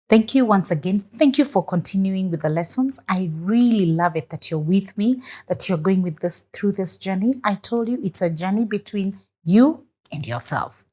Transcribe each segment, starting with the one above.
Thank you once again. Thank you for continuing with the lessons. I really love it that you're with me, that you're going with this through this journey. I told you it's a journey between you and yourself.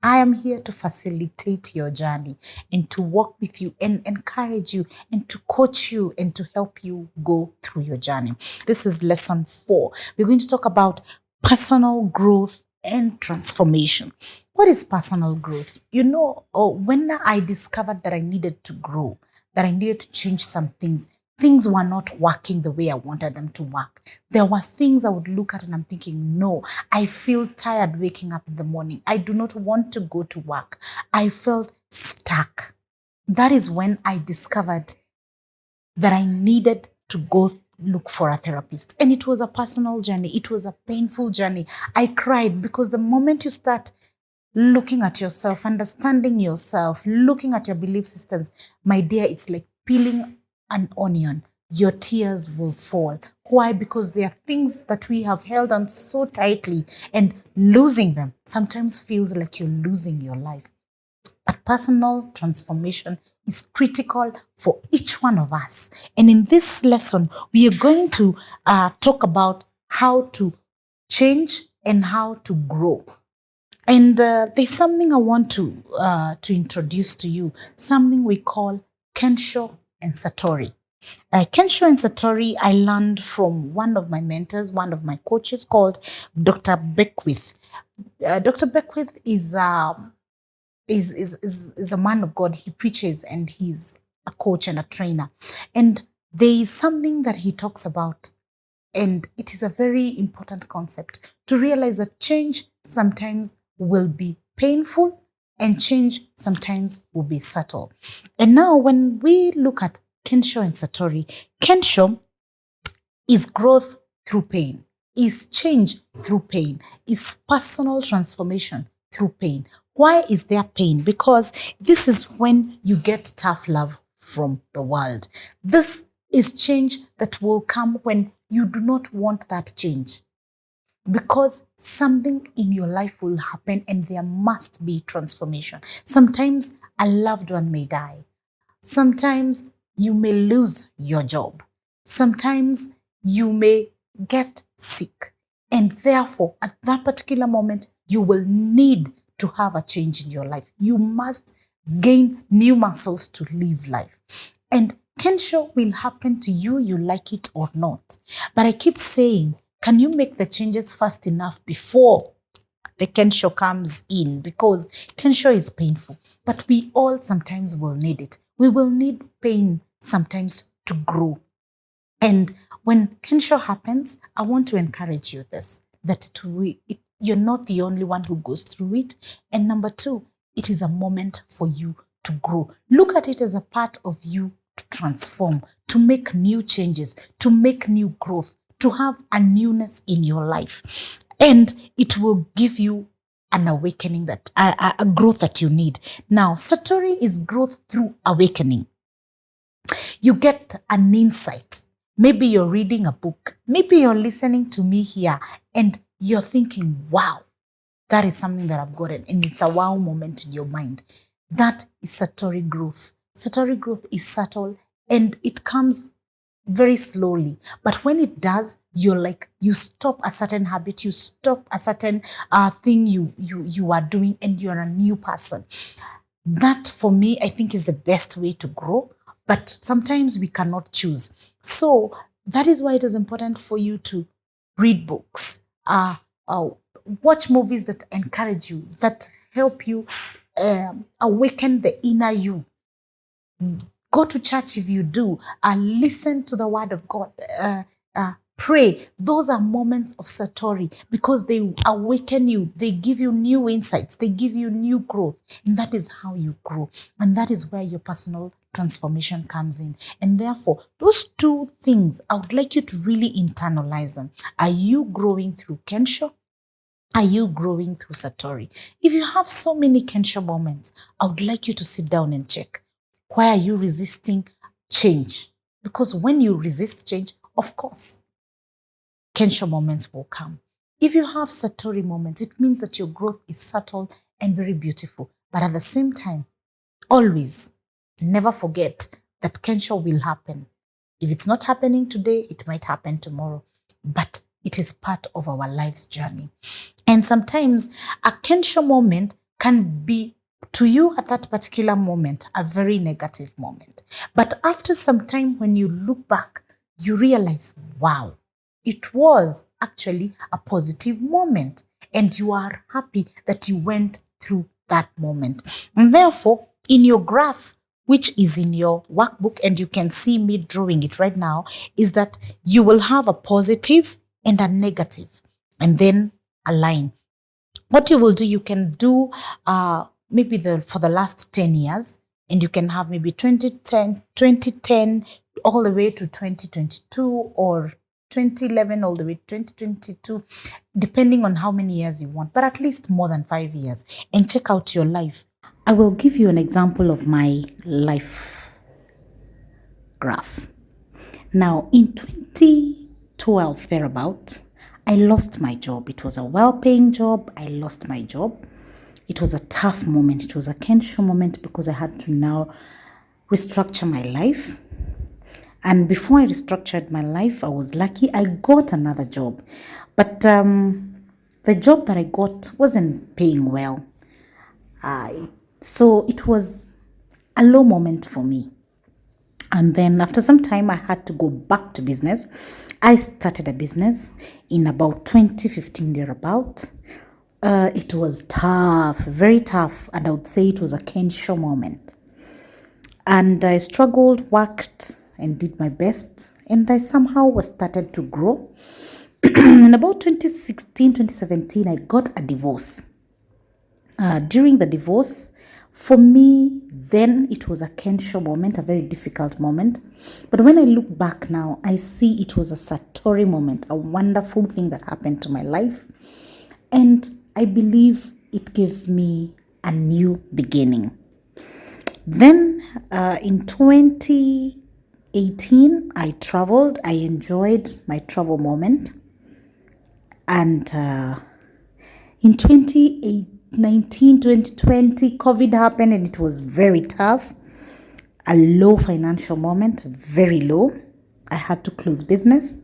I am here to facilitate your journey and to walk with you and encourage you and to coach you and to help you go through your journey. This is lesson 4. We're going to talk about personal growth and transformation. What is personal growth? When I discovered that I needed to grow, that I needed to change some things, things were not working the way I wanted them to work. There were things I would look at and I'm thinking, no, I feel tired waking up in the morning. I do not want to go to work. I felt stuck. That is when I discovered that I needed to go look for a therapist. And it was a personal journey. It was a painful journey. I cried because the moment you start looking at yourself, understanding yourself, looking at your belief systems, my dear, it's like peeling an onion. Your tears will fall. Why? Because there are things that we have held on so tightly, and losing them sometimes feels like you're losing your life. But personal transformation is critical for each one of us. And in this lesson, we are going to talk about how to change and how to grow. And there's something I want to introduce to you, something we call Kensho and Satori. Kensho and Satori, I learned from one of my mentors, one of my coaches called Dr. Beckwith. Dr. Beckwith is a man of God. He preaches and he's a coach and a trainer. And there is something that he talks about, and it is a very important concept to realize that change sometimes will be painful and change sometimes will be subtle. And now when we look at Kensho and Satori, Kensho is growth through pain, is change through pain, is personal transformation through pain. Why is there pain? Because this is when you get tough love from the world. This is change that will come when you do not want that change. Because something in your life will happen and there must be transformation. Sometimes a loved one may die. Sometimes you may lose your job. Sometimes you may get sick. And therefore, at that particular moment, you will need to have a change in your life. You must gain new muscles to live life. And Kensho will happen to you, you like it or not. But I keep saying, can you make the changes fast enough before the Kensho comes in? Because Kensho is painful, but we all sometimes will need it. We will need pain sometimes to grow. And when Kensho happens, I want to encourage you that you're not the only one who goes through it. And number 2, it is a moment for you to grow. Look at it as a part of you to transform, to make new changes, to make new growth, to have a newness in your life. And it will give you an awakening, that a growth that you need. Now, Satori is growth through awakening. You get an insight. Maybe you're reading a book. Maybe you're listening to me here and you're thinking, wow, that is something that I've gotten. And it's a wow moment in your mind. That is Satori growth. Satori growth is subtle and it comes very slowly. But when it does, you stop a certain habit, you stop a certain thing you are doing, and you're a new person. That, for me, I think is the best way to grow. But sometimes we cannot choose. So that is why it is important for you to read books, watch movies that encourage you, that help you awaken the inner you. Go to church if you do. Listen to the word of God. Pray. Those are moments of Satori because they awaken you. They give you new insights. They give you new growth. And that is how you grow. And that is where your personal transformation comes in. And therefore, those 2 things, I would like you to really internalize them. Are you growing through Kensho? Are you growing through Satori? If you have so many Kensho moments, I would like you to sit down and check. Why are you resisting change? Because when you resist change, of course, Kensho moments will come. If you have Satori moments, it means that your growth is subtle and very beautiful. But at the same time, always Never forget that Kensho will happen. If it's not happening today, it might happen tomorrow, but it is part of our life's journey. And sometimes a Kensho moment can be, to you at that particular moment, a very negative moment. But after some time, when you look back, you realize, wow, it was actually a positive moment. And you are happy that you went through that moment. And therefore, in your graph, which is in your workbook, and you can see me drawing it right now, is that you will have a positive and a negative, and then a line. What you will do, you can do maybe for the last 10 years, and you can have maybe 2010 all the way to 2022, or 2011 all the way to 2022, depending on how many years you want, but at least more than 5 years, and check out your life. I will give you an example of my life graph. Now, in 2012, thereabouts, I lost my job. It was a well-paying job. I lost my job. It was a tough moment. It was a Kensho moment because I had to now restructure my life. And before I restructured my life, I was lucky. I got another job. But the job that I got wasn't paying well. So it was a low moment for me. And then after some time, I had to go back to business. I started a business in about 2015 thereabout. It was tough, very tough. And I would say it was a Kensho moment. And I struggled, worked, and did my best. And I somehow started to grow. In about 2016, 2017, I got a divorce. During the divorce, for me, then it was a Kensho moment, a very difficult moment. But when I look back now, I see it was a Satori moment, a wonderful thing that happened to my life. And I believe it gave me a new beginning. Then in 2018, I traveled. I enjoyed my travel moment. And in 2019, 2020, COVID happened and it was very tough. A low financial moment, very low. I had to close business.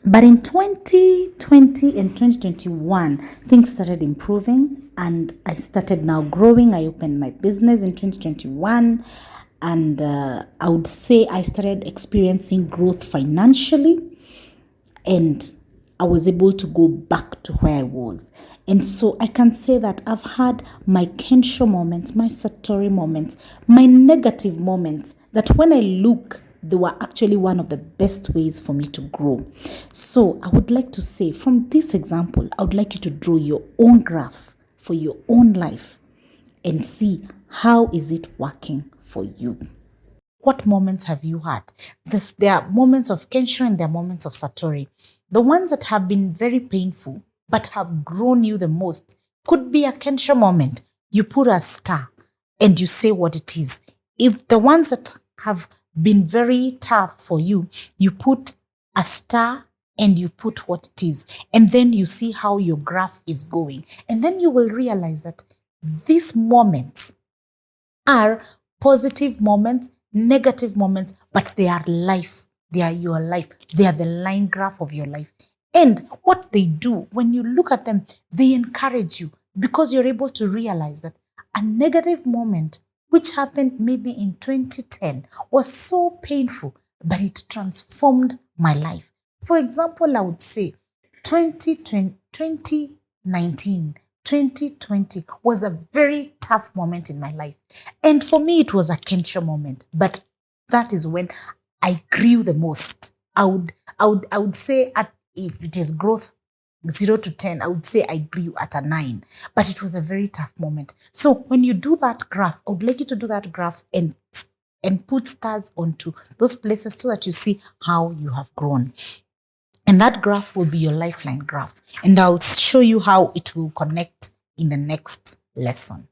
But in 2020 and 2021, things started improving and I started now growing. I opened my business in 2021 and I would say I started experiencing growth financially and I was able to go back to where I was. And so I can say that I've had my Kensho moments, my Satori moments, my negative moments that when I look, they were actually one of the best ways for me to grow. So I would like to say from this example, I would like you to draw your own graph for your own life and see how is it working for you. What moments have you had? There are moments of Kensho and there are moments of Satori. The ones that have been very painful but have grown you the most could be a Kensho moment. You put a star and you say what it is. If the ones that have been very tough for you, you put a star and you put what it is. And then you see how your graph is going. And then you will realize that these moments are positive moments, negative moments, but they are life. They are your life. They are the line graph of your life. And what they do, when you look at them, they encourage you because you're able to realize that a negative moment, which happened maybe in 2010, was so painful, but it transformed my life. For example, I would say 2019, 2020 was a very tough moment in my life. And for me, it was a Kensho moment, but that is when I grew the most. I would say if it is growth 0 to 10, I would say I grew at a 9, but it was a very tough moment. So when you do that graph, I would like you to do that graph and put stars onto those places so that you see how you have grown. And that graph will be your lifeline graph. And I'll show you how it will connect in the next lesson.